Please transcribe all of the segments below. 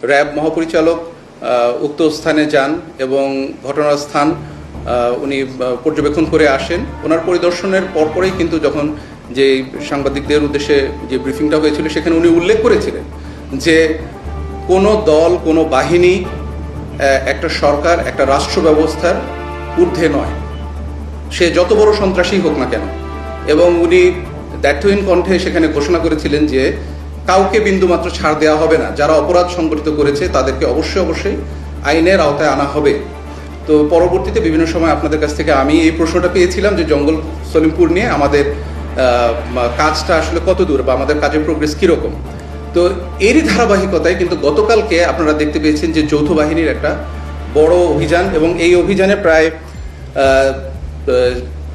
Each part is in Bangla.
র্যাব মহাপরিচালক উক্ত স্থানে যান এবং ঘটনার স্থান উনি পর্যবেক্ষণ করে আসেন। ওনার পরিদর্শনের পরপরই কিন্তু যখন যে সাংবাদিকদের উদ্দেশ্যে যে ব্রিফিংটা হয়েছিল সেখানে উনি উল্লেখ করেছিলেন যে কোনো দল কোনো বাহিনী একটা সরকার একটা রাষ্ট্র ব্যবস্থার ঊর্ধ্বে নয়, সে যত বড় সন্ত্রাসী হোক না কেন। এবং উনি দ্ব্যর্থহীন কণ্ঠে সেখানে ঘোষণা করেছিলেন যে কাউকে বিন্দুমাত্র ছাড় দেওয়া হবে না, যারা অপরাধ সংগঠিত করেছে তাদেরকে অবশ্যই আইনের আওতায় আনা হবে। তো পরবর্তীতে বিভিন্ন সময় আপনাদের কাছ থেকে আমি এই প্রশ্নটা পেয়েছিলাম যে জঙ্গল সলিমপুর নিয়ে আমাদের কাজটা আসলে কত দূর বা আমাদের কাজের প্রোগ্রেস কীরকম। তো এরই ধারাবাহিকতায় কিন্তু গতকালকে আপনারা দেখতে পেয়েছেন যে যৌথ বাহিনীর একটা বড় অভিযান, এবং এই অভিযানে প্রায়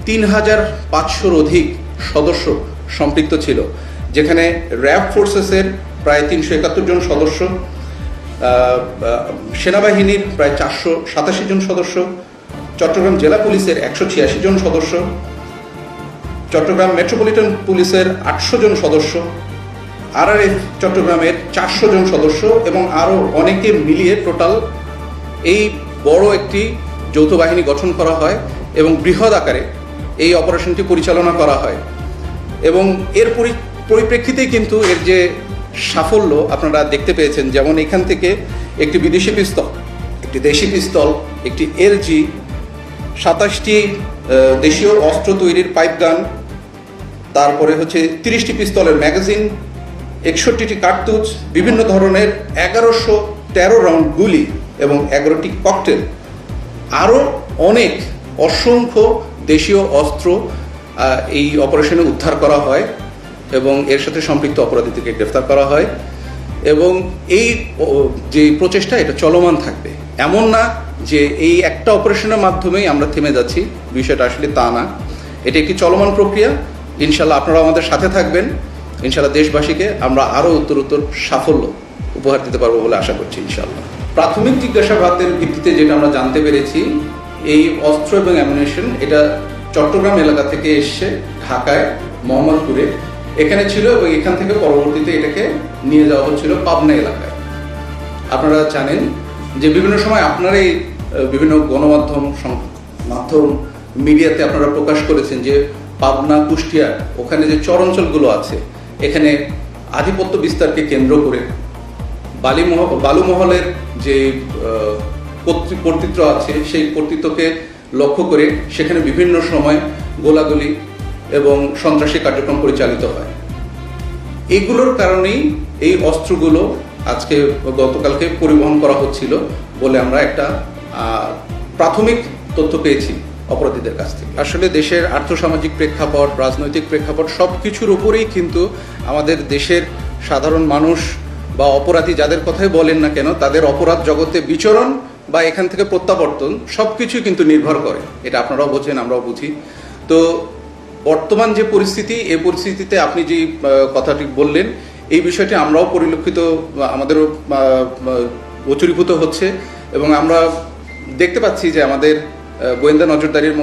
৩,৫০০-র অধিক সদস্য সম্পৃক্ত ছিল, যেখানে র্যাব ফোর্সেসের প্রায় ৩৭১ জন সদস্য, সেনাবাহিনীর প্রায় ৪৮৭ জন সদস্য, চট্টগ্রাম জেলা পুলিশের ১৮৬ জন সদস্য, চট্টগ্রাম মেট্রোপলিটন পুলিশের ৮০০ জন সদস্য, আরআরএফ চট্টগ্রামের ৪০০ জন সদস্য এবং আরও অনেকে মিলিয়ে টোটাল এই বড় একটি যৌথ বাহিনী গঠন করা হয় এবং বৃহৎ আকারে এই অপারেশনটি পরিচালনা করা হয়। এবং এর পরিপ্রেক্ষিতেই কিন্তু এর যে সাফল্য আপনারা দেখতে পেয়েছেন, যেমন এখান থেকে একটি বিদেশি পিস্তল, একটি দেশি পিস্তল, একটি এলজি, ২৭টি দেশীয় অস্ত্র তৈরির পাইপগান, তারপরে হচ্ছে ৩০টি পিস্তলের ম্যাগাজিন, ৬১টি কার্তুজ, বিভিন্ন ধরনের ১১১৩ রাউন্ড গুলি এবং ১১টি ককটেল, আরও অনেক অসংখ্য দেশীয় অস্ত্র এই অপারেশনে উদ্ধার করা হয় এবং এর সাথে সম্পৃক্ত অপরাধীদেরকে গ্রেফতার করা হয়। এবং এই যে প্রচেষ্টা এটা চলমান থাকবে, এমন না যে এই একটা অপারেশনের মাধ্যমেই আমরা থেমে যাচ্ছি, বিষয়টা আসলে তা না। এটা একটি চলমান প্রক্রিয়া। ইনশাল্লাহ আপনারা আমাদের সাথে থাকবেন। ইনশাল্লাহ দেশবাসীকে আমরা আরও উত্তরোত্তর সাফল্য উপহার দিতে পারবো বলে আশা করছি ইনশাল্লাহ। প্রাথমিক জিজ্ঞাসাবাদের ভিত্তিতে যেটা আমরা জানতে পেরেছি, এই অস্ত্র এবং অ্যামিউনিশন এটা চট্টগ্রাম এলাকা থেকে এসছে ঢাকায় মোহাম্মদপুরে এখানে ছিল, এবং এখান থেকে পরবর্তীতে এটাকে নিয়ে যাওয়া হচ্ছিল পাবনা এলাকায়। আপনারা জানেন যে বিভিন্ন সময় আপনারাই বিভিন্ন গণমাধ্যম মিডিয়াতে আপনারা প্রকাশ করেছেন যে পাবনা, কুষ্টিয়া, ওখানে যে চরাঞ্চলগুলো আছে এখানে আধিপত্য বিস্তারকে কেন্দ্র করে বালুমহলের যে কর্তৃত্ব আছে সেই কর্তৃত্বকে লক্ষ্য করে সেখানে বিভিন্ন সময় গোলাগুলি এবং সন্ত্রাসী কার্যক্রম পরিচালিত হয়। এগুলোর কারণেই এই অস্ত্রগুলো গতকালকে পরিবহন করা হচ্ছিল বলে আমরা একটা প্রাথমিক তথ্য পেয়েছি অপরাধীদের কাছ থেকে। আসলে দেশের আর্থসামাজিক প্রেক্ষাপট, রাজনৈতিক প্রেক্ষাপট সব কিছুর উপরেই কিন্তু আমাদের দেশের সাধারণ মানুষ বা অপরাধী যাদের কথাই বলেন না কেন, তাদের অপরাধ জগতে বিচরণ বা এখান থেকে প্রত্যাবর্তন সব কিছুই কিন্তু নির্ভর করে। এটা আপনারাও বোঝেন, আমরাও বুঝি। তো বর্তমান যে পরিস্থিতি, এই পরিস্থিতিতে আপনি যে কথাটি বললেন, এই বিষয়টি আমরাও পরিলক্ষিত, আমাদেরও গোচরীভূত হচ্ছে এবং আমরা দেখতে পাচ্ছি যে আমাদের গোয়েন্দা নজরদারির